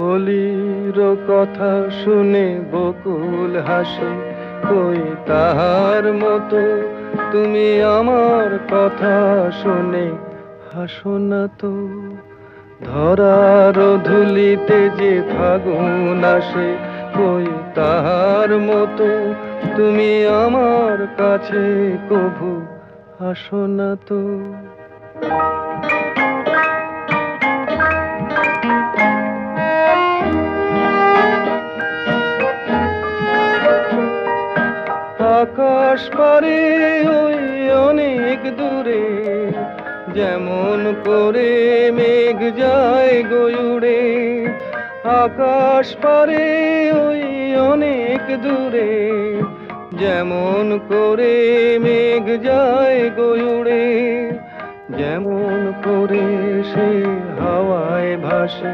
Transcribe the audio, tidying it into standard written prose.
অলির কথা শুনে বকুল হাসে, কই তাহার মতো তুমি আমার কথা শুনে হাসো না তো। ধরার ধুলিতে যে ফাগুন আসে, কই তাহার মতো তুমি আমার কাছে কভু আসো না তো। আকাশ পারে ওই অনেক দূরে, যেমন করে মেঘ যায় গয়ুড়ে। আকাশ পারে ওই অনেক দূরে, যেমন করে মেঘ যায় গয়ুড়ে। যেমন করে সে হাওয়ায় ভাসে,